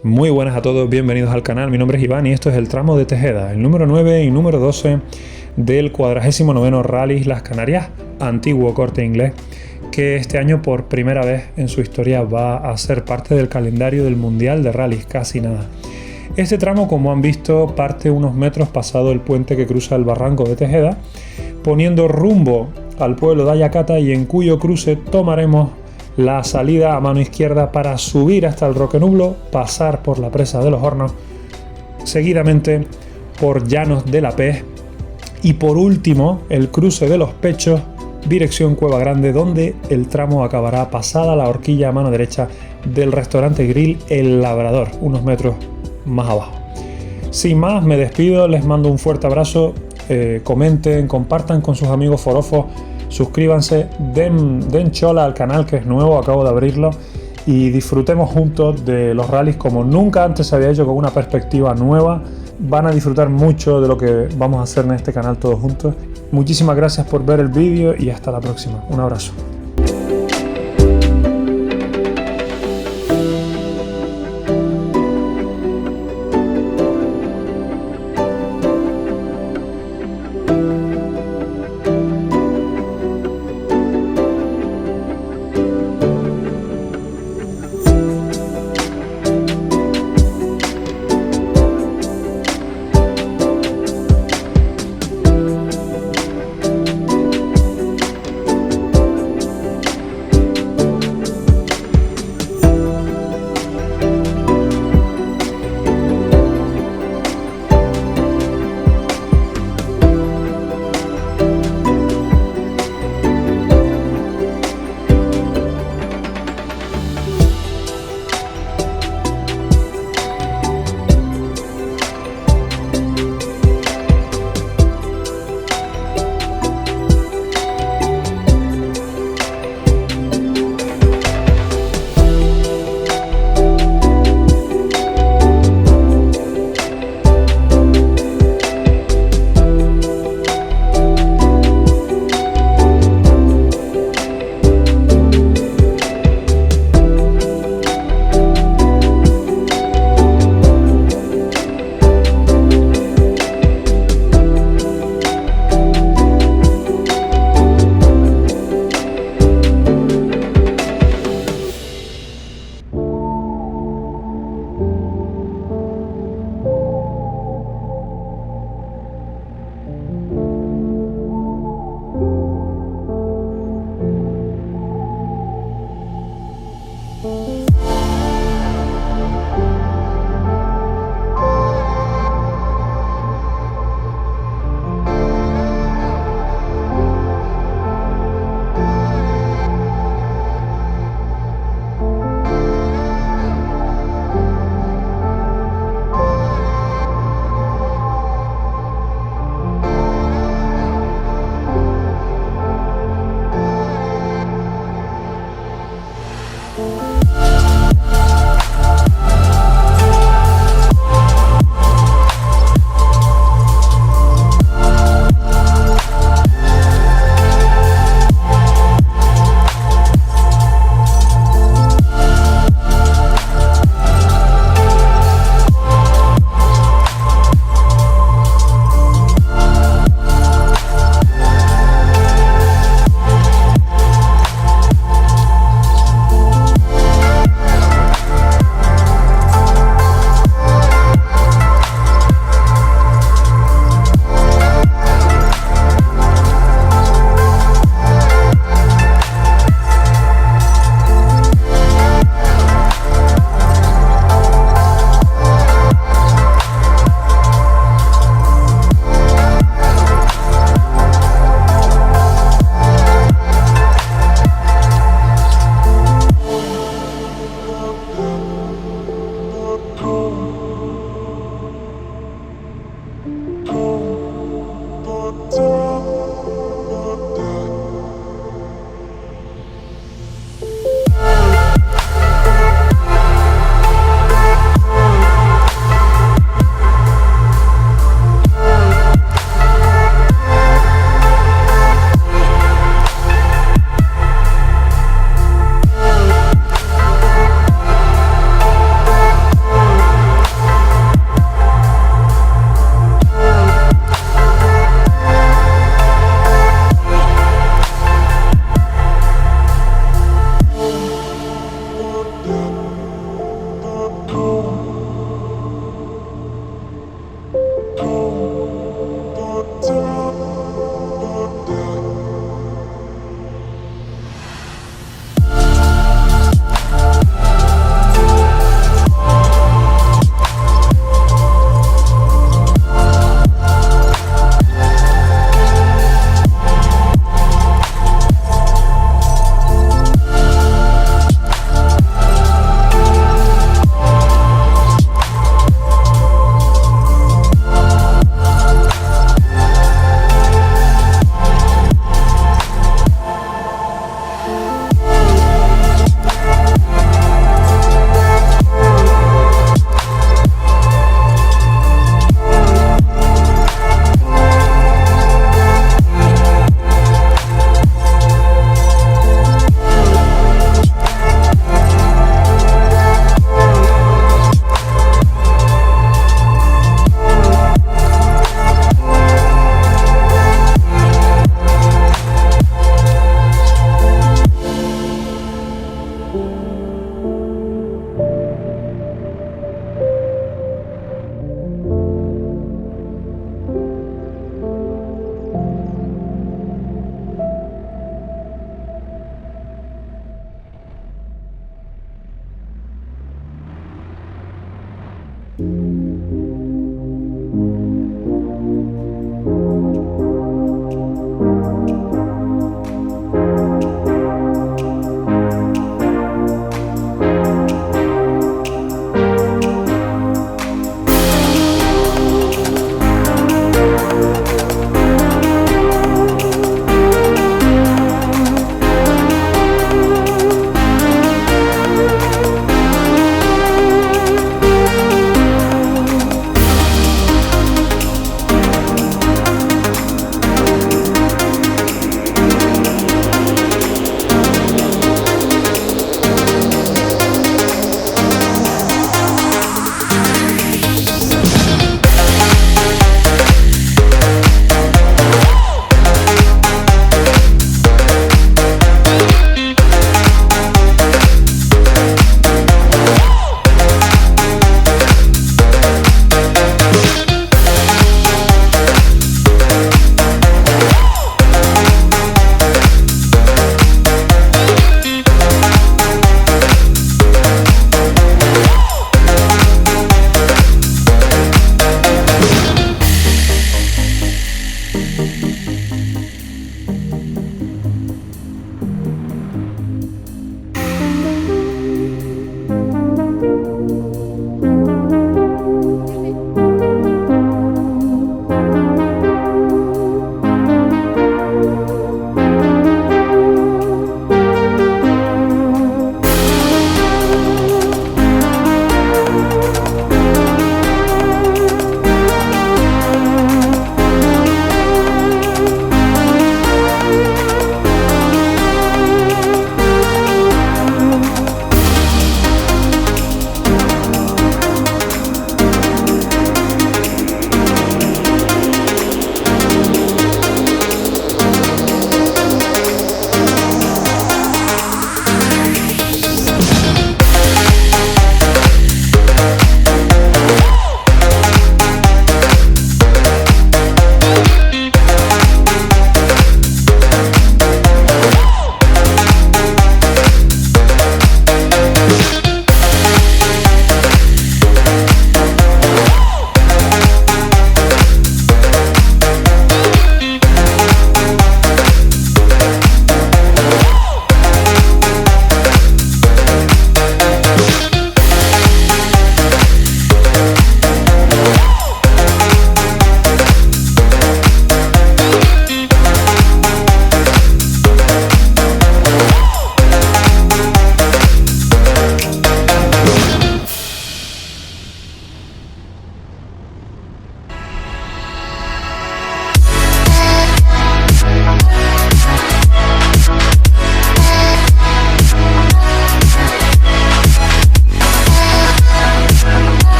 Muy buenas a todos, bienvenidos al canal. Mi nombre es Iván y esto es el tramo de Tejeda, el número 9 y número 12 del 49º Rally Islas Canarias, antiguo Corte Inglés, que este año por primera vez en su historia va a ser parte del calendario del Mundial de Rallys, casi nada. Este tramo, como han visto, parte unos metros pasado el puente que cruza el barranco de Tejeda, poniendo rumbo al pueblo de Ayacata, y en cuyo cruce tomaremos la salida a mano izquierda para subir hasta el Roque Nublo, pasar por la presa de los Hornos, seguidamente por Llanos de la Pez y por último el cruce de los Pechos, dirección Cueva Grande, donde el tramo acabará pasada la horquilla a mano derecha del restaurante grill El Labrador, unos metros más abajo. Sin más, me despido, les mando un fuerte abrazo, comenten, compartan con sus amigos forofos, suscríbanse, den chola al canal que es nuevo, acabo de abrirlo, y disfrutemos juntos de los rallies como nunca antes se había hecho, con una perspectiva nueva. Van a disfrutar mucho de lo que vamos a hacer en este canal todos juntos. Muchísimas gracias por ver el vídeo y hasta la próxima. Un abrazo.